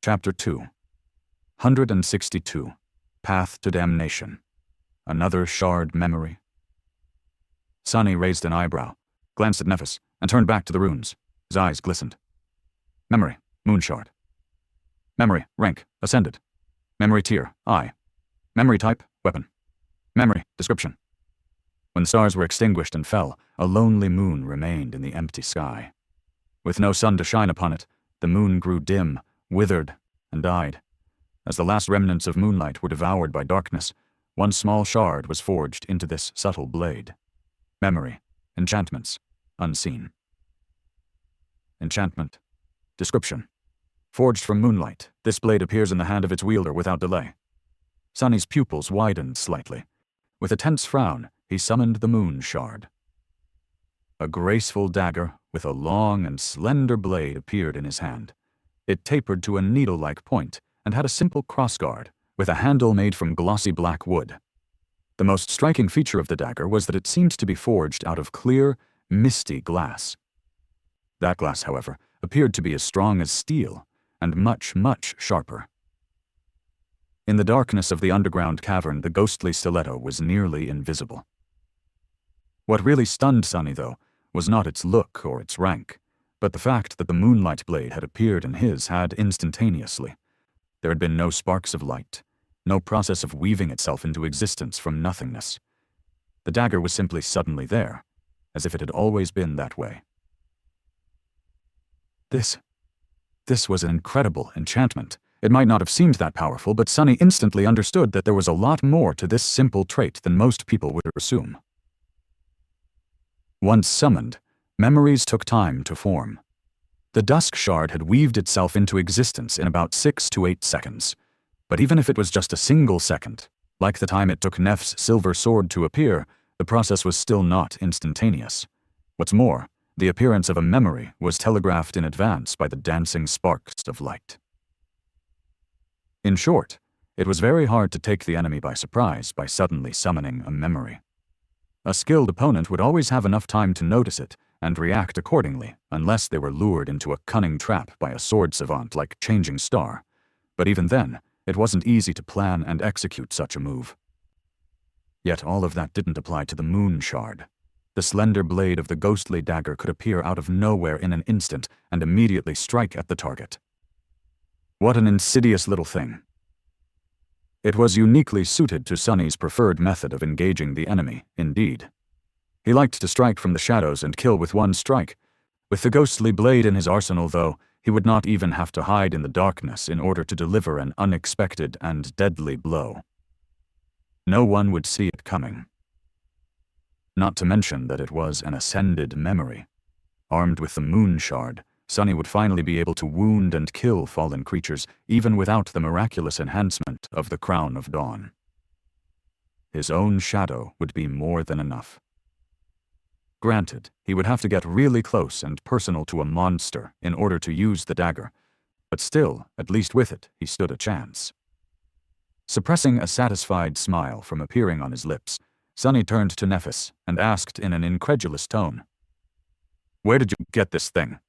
Chapter 2. 162. Path to Damnation. Another shard memory. Sonny raised an eyebrow, glanced at Nephis, and turned back to the runes. His eyes glistened. Memory, moon shard. Memory, rank, ascended. Memory tier, I. Memory type, weapon. Memory, description. When stars were extinguished and fell, a lonely moon remained in the empty sky. With no sun to shine upon it, the moon grew dim, withered, and died. As the last remnants of moonlight were devoured by darkness, one small shard was forged into this subtle blade. Memory, enchantments, unseen. Enchantment. Description. Forged from moonlight, this blade appears in the hand of its wielder without delay. Sonny's pupils widened slightly. With a tense frown, he summoned the moon shard. A graceful dagger with a long and slender blade appeared in his hand. It tapered to a needle-like point and had a simple crossguard with a handle made from glossy black wood. The most striking feature of the dagger was that it seemed to be forged out of clear, misty glass. That glass, however, appeared to be as strong as steel and much, much sharper. In the darkness of the underground cavern, the ghostly stiletto was nearly invisible. What really stunned Sonny, though, was not its look or its rank, but the fact that the moonlight blade had appeared in his had instantaneously. There had been no sparks of light, no process of weaving itself into existence from nothingness. The dagger was simply suddenly there, as if it had always been that way. This was an incredible enchantment. It might not have seemed that powerful, but Sonny instantly understood that there was a lot more to this simple trait than most people would assume. Once summoned, memories took time to form. The dusk shard had weaved itself into existence in about 6 to 8 seconds. But even if it was just a single second, like the time it took Neff's silver sword to appear, the process was still not instantaneous. What's more, the appearance of a memory was telegraphed in advance by the dancing sparks of light. In short, it was very hard to take the enemy by surprise by suddenly summoning a memory. A skilled opponent would always have enough time to notice it and react accordingly, unless they were lured into a cunning trap by a sword savant like Changing Star. But even then, it wasn't easy to plan and execute such a move. Yet all of that didn't apply to the moon shard. The slender blade of the ghostly dagger could appear out of nowhere in an instant and immediately strike at the target. What an insidious little thing. It was uniquely suited to Sonny's preferred method of engaging the enemy, indeed. He liked to strike from the shadows and kill with one strike. With the ghostly blade in his arsenal, though, he would not even have to hide in the darkness in order to deliver an unexpected and deadly blow. No one would see it coming. Not to mention that it was an ascended memory. Armed with the moon shard, Sonny would finally be able to wound and kill fallen creatures, even without the miraculous enhancement of the Crown of Dawn. His own shadow would be more than enough. Granted, he would have to get really close and personal to a monster in order to use the dagger, but still, at least with it, he stood a chance. Suppressing a satisfied smile from appearing on his lips, Sonny turned to Nephis and asked in an incredulous tone, "Where did you get this thing?"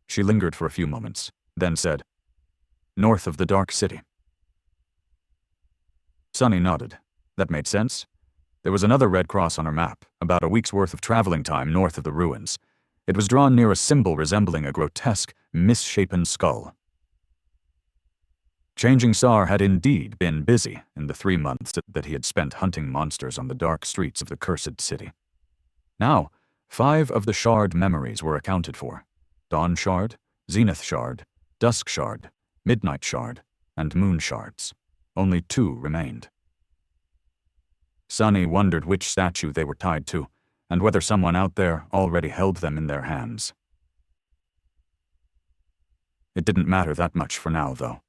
She lingered for a few moments, then said, "North of the Dark City." Sonny nodded. That made sense. There was another red cross on her map, about a week's worth of traveling time north of the ruins. It was drawn near a symbol resembling a grotesque, misshapen skull. Changing Star had indeed been busy in the 3 months that he had spent hunting monsters on the dark streets of the cursed city. Now, 5 of the shard memories were accounted for: Dawn Shard, Zenith Shard, Dusk Shard, Midnight Shard, and Moon Shards. Only 2 remained. Sonny wondered which statue they were tied to, and whether someone out there already held them in their hands. It didn't matter that much for now, though.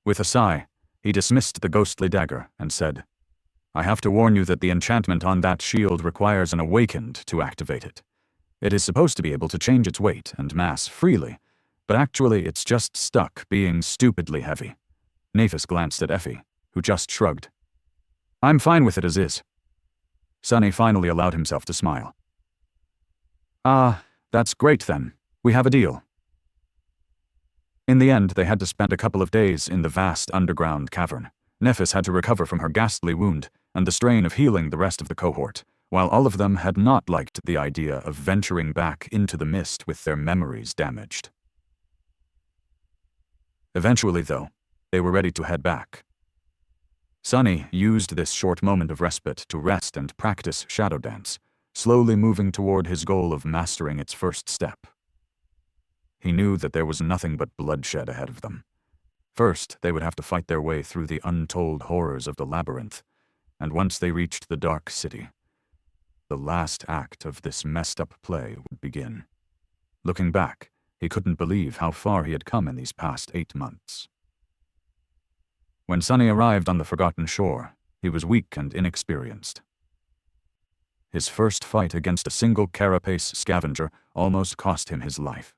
With a sigh, he dismissed the ghostly dagger and said, "I have to warn you that the enchantment on that shield requires an awakened to activate it. It is supposed to be able to change its weight and mass freely, but actually it's just stuck being stupidly heavy." Nephis glanced at Effie, who just shrugged. "I'm fine with it as is." Sonny finally allowed himself to smile. "Ah, that's great then. We have a deal." In the end, they had to spend a couple of days in the vast underground cavern. Nephis had to recover from her ghastly wound and the strain of healing the rest of the cohort, while all of them had not liked the idea of venturing back into the mist with their memories damaged. Eventually, though, they were ready to head back. Sunny used this short moment of respite to rest and practice shadow dance, slowly moving toward his goal of mastering its first step. He knew that there was nothing but bloodshed ahead of them. First, they would have to fight their way through the untold horrors of the labyrinth, and once they reached the dark city, the last act of this messed-up play would begin. Looking back, he couldn't believe how far he had come in these past 8 months. When Sunny arrived on the Forgotten Shore, he was weak and inexperienced. His first fight against a single carapace scavenger almost cost him his life.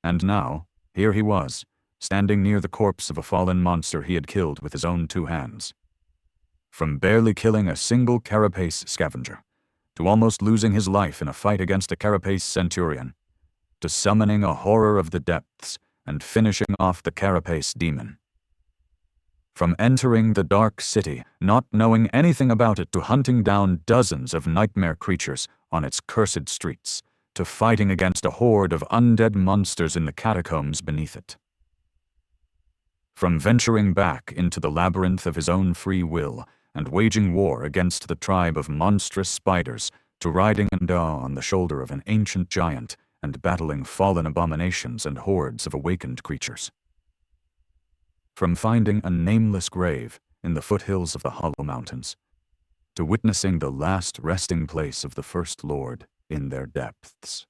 And now, here he was, standing near the corpse of a fallen monster he had killed with his own 2 hands. From barely killing a single carapace scavenger, to almost losing his life in a fight against a carapace centurion, to summoning a horror of the depths and finishing off the carapace demon. From entering the dark city, not knowing anything about it, to hunting down dozens of nightmare creatures on its cursed streets, to fighting against a horde of undead monsters in the catacombs beneath it. From venturing back into the labyrinth of his own free will and waging war against the tribe of monstrous spiders, to riding on the shoulder of an ancient giant and battling fallen abominations and hordes of awakened creatures. From finding a nameless grave in the foothills of the Hollow Mountains, to witnessing the last resting place of the First Lord in their depths.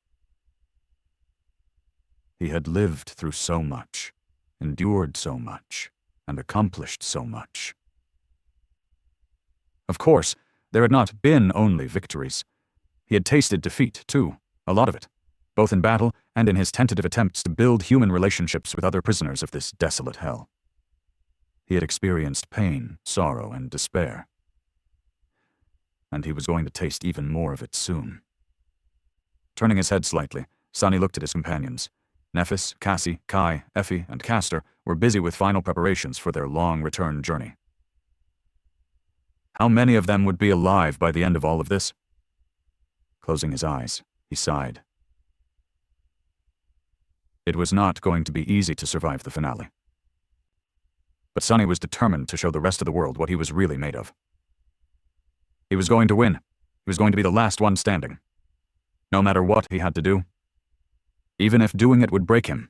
He had lived through so much, endured so much, and accomplished so much. Of course, there had not been only victories. He had tasted defeat, too, a lot of it, both in battle and in his tentative attempts to build human relationships with other prisoners of this desolate hell. He had experienced pain, sorrow, and despair. And he was going to taste even more of it soon. Turning his head slightly, Sunny looked at his companions. Nephis, Cassie, Kai, Effie, and Castor were busy with final preparations for their long return journey. How many of them would be alive by the end of all of this? Closing his eyes, he sighed. It was not going to be easy to survive the finale. But Sunny was determined to show the rest of the world what he was really made of. He was going to win. He was going to be the last one standing. No matter what he had to do. Even if doing it would break him,